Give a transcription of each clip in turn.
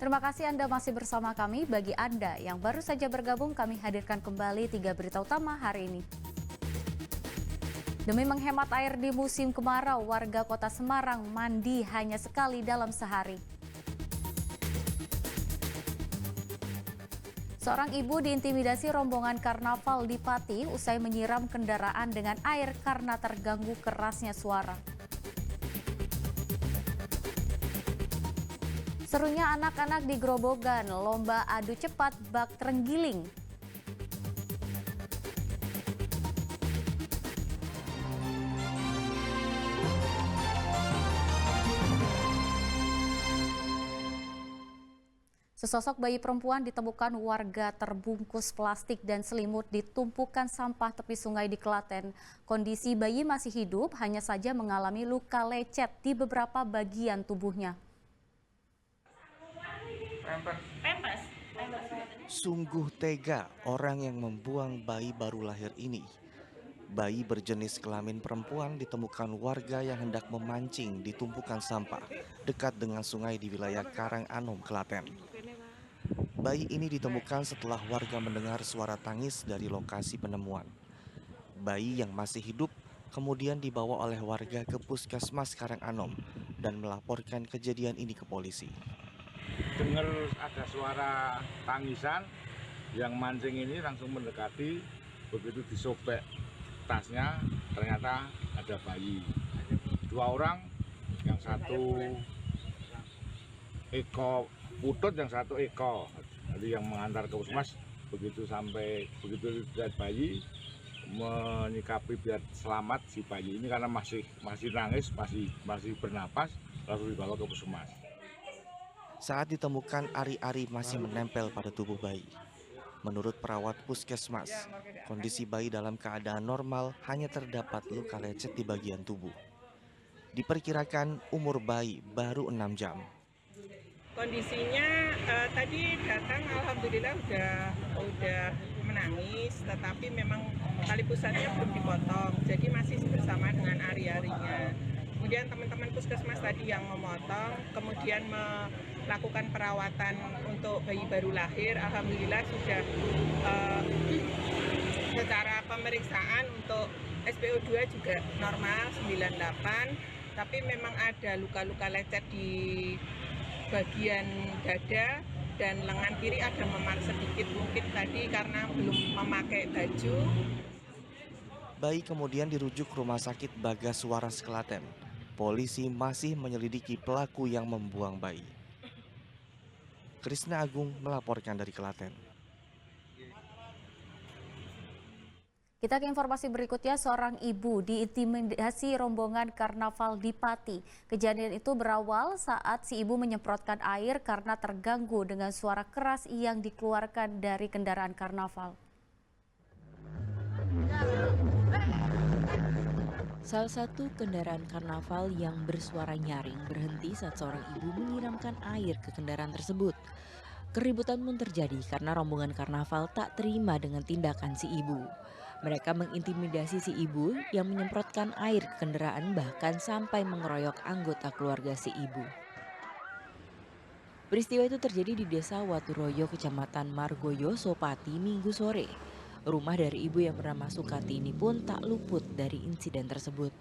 Terima kasih Anda masih bersama kami. Bagi Anda yang baru saja bergabung, kami hadirkan kembali 3 berita utama hari ini. Demi menghemat air di musim kemarau, warga Kota Semarang mandi hanya sekali dalam sehari. Seorang ibu diintimidasi rombongan karnaval di Pati usai menyiram kendaraan dengan air karena terganggu kerasnya suara. Serunya anak-anak di Grobogan, lomba adu cepat bak terenggiling. Sesosok bayi perempuan ditemukan warga terbungkus plastik dan selimut di tumpukan sampah tepi sungai di Klaten. Kondisi bayi masih hidup, hanya saja mengalami luka lecet di beberapa bagian tubuhnya. Sungguh tega orang yang membuang bayi baru lahir ini. Bayi berjenis kelamin perempuan ditemukan warga yang hendak memancing di tumpukan sampah dekat dengan sungai di wilayah Karanganom, Klaten. Bayi ini ditemukan setelah warga mendengar suara tangis dari lokasi penemuan. Bayi yang masih hidup kemudian dibawa oleh warga ke Puskesmas Karanganom dan melaporkan kejadian ini ke polisi. Dengar ada suara tangisan, yang mancing ini langsung mendekati, begitu disobek tasnya ternyata ada bayi. 2 orang, yang satu Eko putut, yang satu Eko. Jadi yang mengantar ke puskesmas, begitu lihat bayi, menyikapi biar selamat si bayi ini karena masih nangis, masih bernapas, lalu dibawa ke puskesmas. Saat ditemukan ari-ari masih menempel pada tubuh bayi. Menurut perawat puskesmas, kondisi bayi dalam keadaan normal, hanya terdapat luka lecet di bagian tubuh. Diperkirakan umur bayi baru 6 jam. Kondisinya tadi datang alhamdulillah udah menangis, tetapi memang tali pusatnya belum dipotong, jadi masih bersama dengan ari-arinya. Kemudian teman-teman puskesmas tadi yang memotong, kemudian melakukan perawatan untuk bayi baru lahir, alhamdulillah sudah secara pemeriksaan untuk SpO2 juga normal 98, tapi memang ada luka-luka lecet di bagian dada dan lengan kiri ada memar sedikit, mungkin tadi karena belum memakai baju. Bayi kemudian dirujuk ke Rumah Sakit Bagaswaras Klaten. Polisi masih menyelidiki pelaku yang membuang bayi. Krisna Agung melaporkan dari Klaten. Kita ke informasi berikutnya, seorang ibu diintimidasi rombongan karnaval di Pati. Kejadian itu berawal saat si ibu menyemprotkan air karena terganggu dengan suara keras yang dikeluarkan dari kendaraan karnaval. Salah satu kendaraan karnaval yang bersuara nyaring berhenti saat seorang ibu menyiramkan air ke kendaraan tersebut. Keributan pun terjadi karena rombongan karnaval tak terima dengan tindakan si ibu. Mereka mengintimidasi si ibu yang menyemprotkan air ke kendaraan, bahkan sampai mengeroyok anggota keluarga si ibu. Peristiwa itu terjadi di Desa Waturoyo, Kecamatan Margoyo, Sopati, Minggu sore. Rumah dari ibu yang bernama Sukati ini pun tak luput dari insiden tersebut.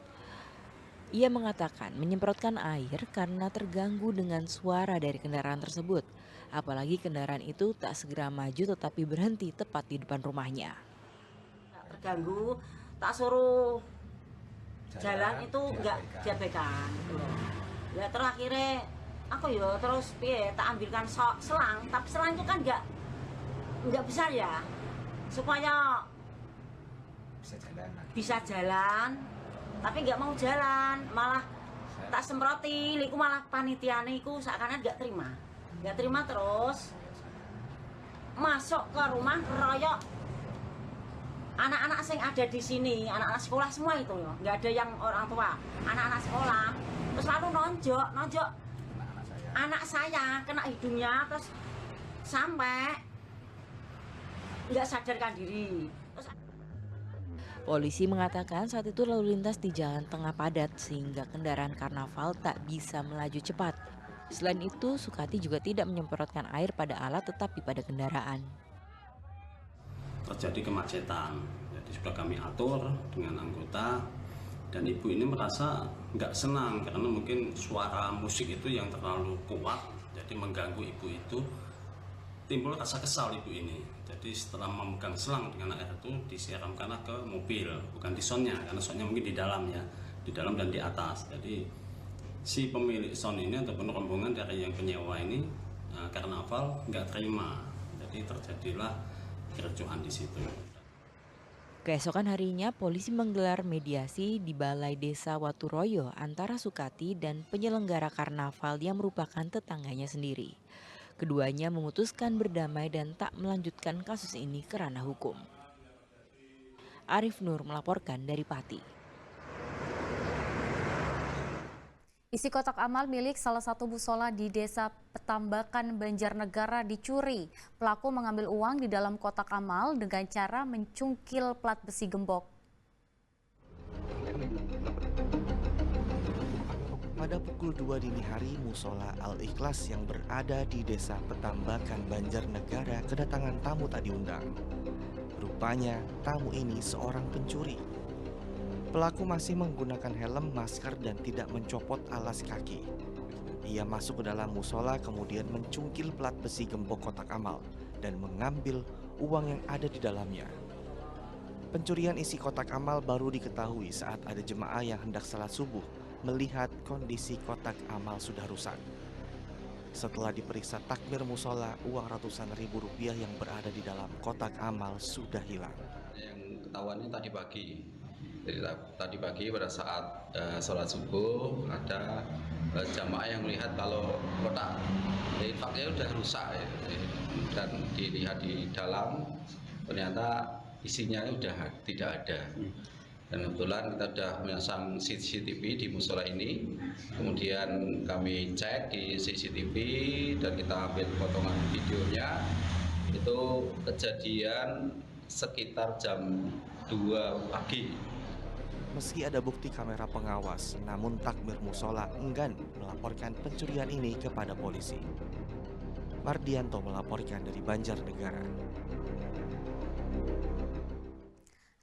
Ia mengatakan menyemprotkan air karena terganggu dengan suara dari kendaraan tersebut. Apalagi kendaraan itu tak segera maju tetapi berhenti tepat di depan rumahnya. Terganggu, tak suruh jalan itu enggak diabaikan. Ya terakhirnya aku ya terus tak ambilkan selang, tapi selang itu kan enggak besar ya. Supaya bisa jalan, tapi nggak mau jalan, malah tak semproti, liku malah panitiane iku seakan nggak terima terus masuk ke rumah keroyok anak-anak yang ada di sini, anak-anak sekolah semua itu ya, nggak ada yang orang tua, anak-anak sekolah, terus lalu nonjok anak saya kena hidungnya, terus sampai nggak sadarkan diri. Polisi mengatakan saat itu lalu lintas di jalan tengah padat sehingga kendaraan karnaval tak bisa melaju cepat. Selain itu, Sukati juga tidak menyemprotkan air pada alat tetapi pada kendaraan. Terjadi kemacetan, jadi sudah kami atur dengan anggota, dan ibu ini merasa nggak senang karena mungkin suara musik itu yang terlalu kuat, jadi mengganggu ibu itu. Timbul rasa kesal ibu ini, jadi setelah memegang selang dengan air itu disiramkan ke mobil, bukan di soundnya, karena soundnya mungkin di dalam ya, di dalam dan di atas. Jadi si pemilik sound ini ataupun rombongan dari yang penyewa ini karnaval nggak terima, jadi terjadilah kericuhan di situ. Keesokan harinya, polisi menggelar mediasi di Balai Desa Waturoyo antara Sukati dan penyelenggara karnaval yang merupakan tetangganya sendiri. Keduanya memutuskan berdamai dan tak melanjutkan kasus ini ke ranah hukum. Arif Nur melaporkan dari Pati. Isi kotak amal milik salah satu musola di Desa Petambakan, Banjarnegara dicuri. Pelaku mengambil uang di dalam kotak amal dengan cara mencungkil plat besi gembok. Pada pukul 2 dini hari, musola Al-Ikhlas yang berada di Desa Petambakan, Banjarnegara kedatangan tamu tak diundang. Rupanya tamu ini seorang pencuri. Pelaku masih menggunakan helm, masker, dan tidak mencopot alas kaki. Ia masuk ke dalam musola kemudian mencungkil plat besi gembok kotak amal dan mengambil uang yang ada di dalamnya. Pencurian isi kotak amal baru diketahui saat ada jemaah yang hendak salat subuh melihat kondisi kotak amal sudah rusak. Setelah diperiksa takmir musola, uang ratusan ribu rupiah yang berada di dalam kotak amal sudah hilang. Yang ketahuannya tadi pagi. Jadi tadi pagi pada saat sholat subuh ada jamaah yang melihat kalau kotak infaknya sudah rusak ya. Dan dilihat di dalam ternyata isinya sudah tidak ada. Dan kebetulan kita sudah memasang CCTV di musola ini, kemudian kami cek di CCTV dan kita ambil potongan videonya. Itu kejadian sekitar jam 2 pagi. Meski ada bukti kamera pengawas, namun takmir musola enggan melaporkan pencurian ini kepada polisi. Mardianto melaporkan dari Banjarnegara.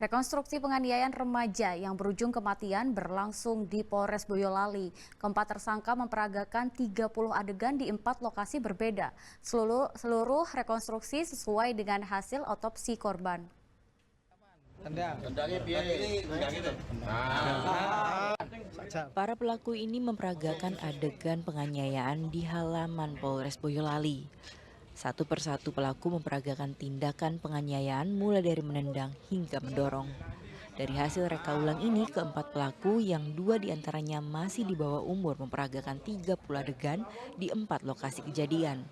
Rekonstruksi penganiayaan remaja yang berujung kematian berlangsung di Polres Boyolali. Keempat tersangka memperagakan 30 adegan di 4 lokasi berbeda. Seluruh rekonstruksi sesuai dengan hasil otopsi korban. Para pelaku ini memperagakan adegan penganiayaan di halaman Polres Boyolali. Satu persatu pelaku memperagakan tindakan penganiayaan mulai dari menendang hingga mendorong. Dari hasil reka ulang ini, keempat pelaku yang 2 diantaranya masih di bawah umur memperagakan 30 adegan di 4 lokasi kejadian.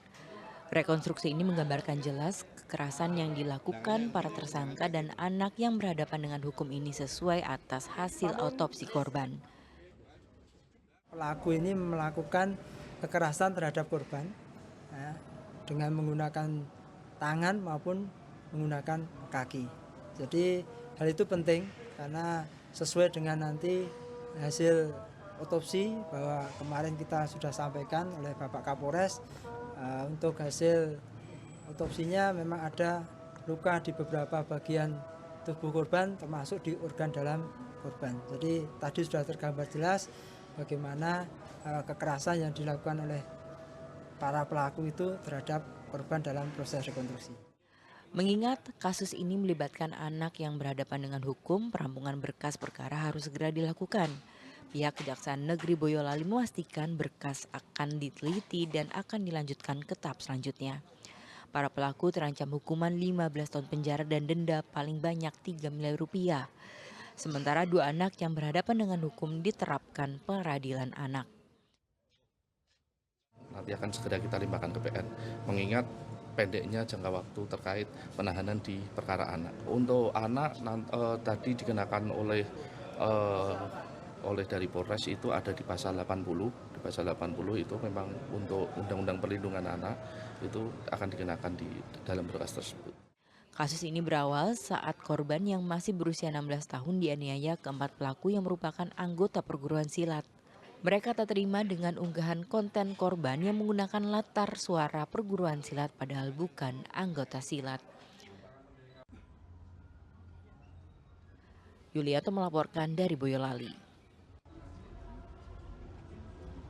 Rekonstruksi ini menggambarkan jelas kekerasan yang dilakukan para tersangka dan anak yang berhadapan dengan hukum ini sesuai atas hasil otopsi korban. Pelaku ini melakukan kekerasan terhadap korban ya, dengan menggunakan tangan maupun menggunakan kaki. Jadi hal itu penting karena sesuai dengan nanti hasil otopsi bahwa kemarin kita sudah sampaikan oleh Bapak Kapolres. Untuk hasil otopsinya memang ada luka di beberapa bagian tubuh korban termasuk di organ dalam korban. Jadi tadi sudah tergambar jelas bagaimana kekerasan yang dilakukan oleh para pelaku itu terhadap korban dalam proses rekonstruksi. Mengingat kasus ini melibatkan anak yang berhadapan dengan hukum, perampungan berkas perkara harus segera dilakukan. Pihak Kejaksaan Negeri Boyolali memastikan berkas akan diteliti dan akan dilanjutkan ke tahap selanjutnya. Para pelaku terancam hukuman 15 tahun penjara dan denda paling banyak 3 miliar rupiah. Sementara 2 anak yang berhadapan dengan hukum diterapkan peradilan anak. Nanti akan segera kita limpahkan ke PN, mengingat pendeknya jangka waktu terkait penahanan di perkara anak. Untuk anak tadi dikenakan oleh dari Polres itu ada di pasal 80. Di pasal 80 itu memang untuk Undang-Undang Perlindungan Anak itu akan dikenakan di dalam berkas tersebut. Kasus ini berawal saat korban yang masih berusia 16 tahun dianiaya keempat pelaku yang merupakan anggota perguruan silat. Mereka tak terima dengan unggahan konten korban yang menggunakan latar suara perguruan silat padahal bukan anggota silat. Yulianto melaporkan dari Boyolali.